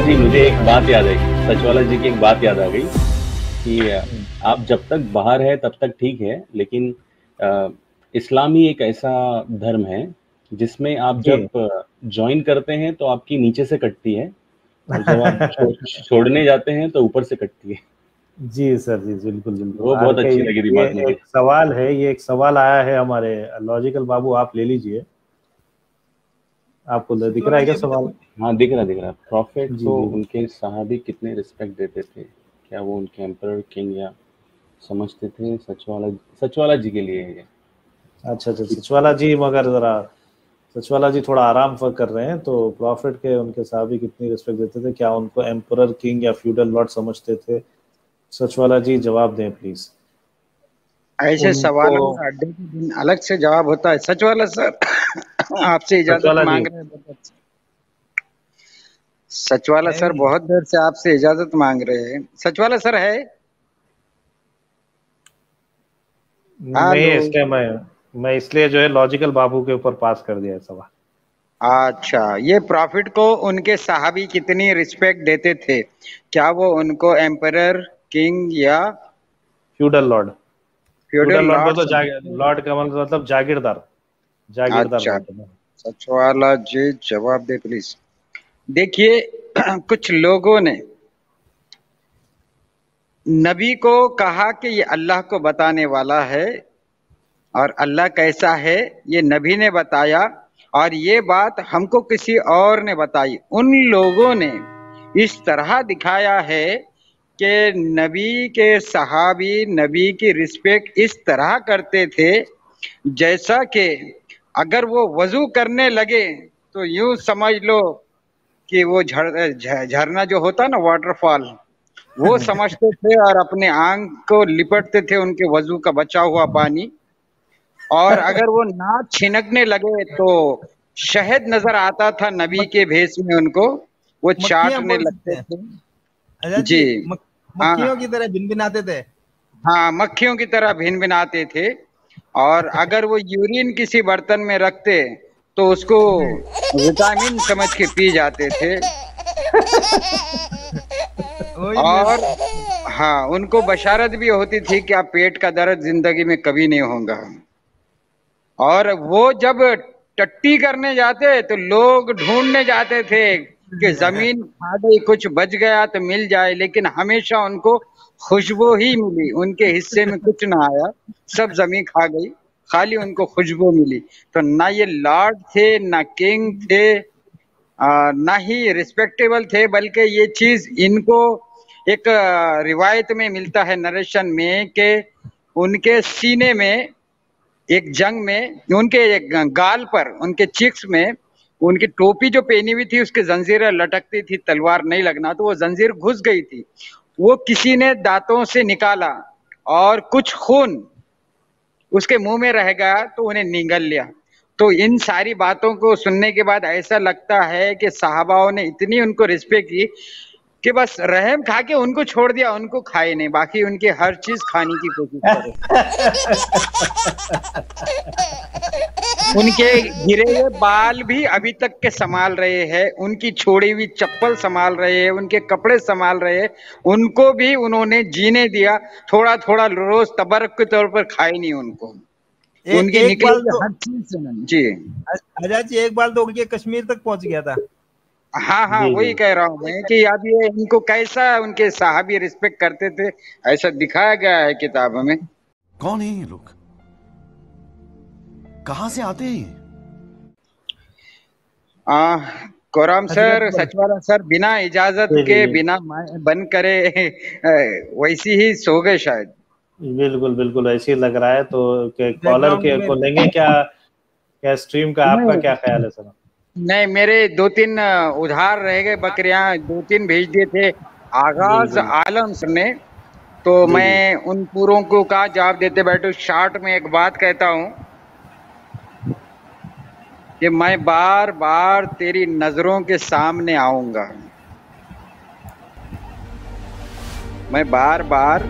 जी मुझे एक बात याद आई, सचवाला जी की एक बात याद आ गई कि आप जब तक बाहर है तब तक ठीक है, लेकिन इस्लाम ही एक ऐसा धर्म है जिसमें आप जी। जब ज्वाइन करते हैं तो आपकी नीचे से कटती है, और जब आप छोड़ने जाते हैं तो ऊपर से कटती है। जी सर, जी बिल्कुल बिल्कुल। वो आर बहुत के, अच्छी लगी थी ये बात मुझे। एक सवाल है, ये एक सवाल आया है हमारे लॉजिकल बाबू, आप ले लीजिए। आपको दिख रहा सचवाला है जी क्या अभी सवाल? तक हाँ, दिख रहा। प्रॉफिट जी को जी। उनके सहाबी कितने रिस्पेक्ट देते थे? क्या वो उनके एम्परर, किंग या समझते थे? सचवाला जी के लिए है ये। अच्छा अच्छा, सचवाला जी, मगर जरा सचवाला जी थोड़ा आराम कर रहे हैं। तो प्रॉफिट के उनके साहबी कितनी रिस्पेक्ट देते थे, क्या उनको एम्परर, किंग या फ्यूडल लॉर्ड समझते थे? सचवाला जी जवाब दें प्लीज। ऐसे उनको सवालों का अड्डे के दिन अलग से जवाब होता है। सच वाला सर आपसे इजाजत सचवाला जी, मांग रहे हैं। सच वाला है सर नहीं। बहुत देर से आपसे इजाजत मांग रहे हैं। सच वाला सर है। नहीं हेलो। इसलिए मैं इसलिए जो है लॉजिकल बाबू के ऊपर पास कर दिया है सवाल। अच्छा, ये प्रॉफिट को उनके साहबी कितनी रिस्पेक्ट देते थे? क्या वो उनको एम्परर, किंग या feudal Lord. Feudal feudal Lord Lord बोल तो समझते? लॉर्ड का मतलब जागीरदार, जागीरदार अच्छा, बोलते हैं। सच वाला जी जवाब दे प्लीज। देखिए कुछ लोगों ने नबी को कहा कि ये अल्लाह को बताने वाला है, और अल्लाह कैसा है ये नबी ने बताया, और ये बात हमको किसी और ने बताई। उन लोगों ने इस तरह दिखाया है कि नबी के सहाबी नबी की रिस्पेक्ट इस तरह करते थे जैसा कि अगर वो वजू करने लगे तो यूं समझ लो कि वो झरना जो होता है ना, वाटरफॉल, वो समझते थे, और अपने आंख को लिपटते थे उनके वजू का बचा हुआ पानी। और अगर वो नाक छिनकने लगे तो शहद नजर आता था नबी मक, के भेष में उनको, वो मक्खियां चाटने बोल सकते लगते हैं। थे। आजाद जी। जी, हाँ मक्खियों की तरह भिनभिनाते थे। हाँ, मक्खियों की तरह भिन भिनाते थे। और अगर वो यूरिन किसी बर्तन में रखते तो उसको विटामिन समझ के पी जाते थे। वही मैं। और हाँ, उनको बशारत भी होती थी कि आप पेट का दर्द जिंदगी में कभी नहीं होगा। और वो जब टट्टी करने जाते तो लोग ढूंढने जाते थे कि जमीन खा गई, कुछ बच गया तो मिल जाए, लेकिन हमेशा उनको खुशबू ही मिली। उनके हिस्से में कुछ ना आया, सब जमीन खा गई, खाली उनको खुशबू मिली। तो ना ये लॉर्ड थे, ना किंग थे, ना ही रिस्पेक्टेबल थे, बल्कि ये चीज इनको एक रिवायत में मिलता है, नरेशन में, कि उनके सीने में एक जंग में, उनके एक गाल पर, उनके चिक्स में, उनकी टोपी जो पहनी हुई थी उसके जंजीरें लटकती थी, तलवार नहीं लगना, तो वो जंजीर घुस गई थी। वो किसी ने दांतों से निकाला और कुछ खून उसके मुंह में रह गया तो उन्हें निगल लिया। तो इन सारी बातों को सुनने के बाद ऐसा लगता है कि साहबाओं ने इतनी उनको रिस्पेक्ट की कि बस रहम खा के उनको छोड़ दिया, उनको खाए नहीं, बाकी उनकी हर चीज खाने की कोशिश करे। उनके गिरे हुए बाल भी अभी तक के संभाल रहे हैं, उनकी छोड़ी हुई चप्पल संभाल रहे हैं, उनके कपड़े संभाल रहे हैं, उनको भी उन्होंने जीने दिया। थोड़ा थोड़ा रोज तबर्क के तौर पर खाए नहीं उनको, उनकी एक निकली बाल हुई तो हर चीज जी। आजाद जी, एक बाल तो उनके कश्मीर तक पहुंच गया था। हाँ हाँ, जी वही जी। कह रहा हूँ मैं कि अब ये इनको कैसा उनके साहबी रिस्पेक्ट करते थे, ऐसा दिखाया गया है किताबों में। कौन है ये लोग? कहां से आते हैं ये? कोराम सर, हजरत सचवाला सर बिना इजाजत जी के, जी बिना बंद करे वैसी ही सो गए शायद। बिल्कुल बिल्कुल, ऐसे ही लग रहा है। तो कॉलर बैकग्राउंड के में। को लेंगे क्या? क्या स्ट्रीम का आपका नहीं क्या ख्याल है सर? नहीं, मेरे दो तीन उधार रह गए बकरियां, दो तीन भेज दिए थे आगाज बिल्कुल। आलम सर ने, तो जी जी। मैं उन पूरों को का जवाब देते बैठो। शार्ट में एक बात कहता हूँ कि मैं बार बार तेरी नजरों के सामने आऊंगा, मैं बार बार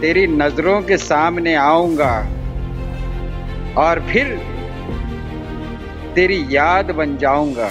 तेरी नजरों के सामने आऊंगा, और फिर तेरी याद बन जाऊंगा।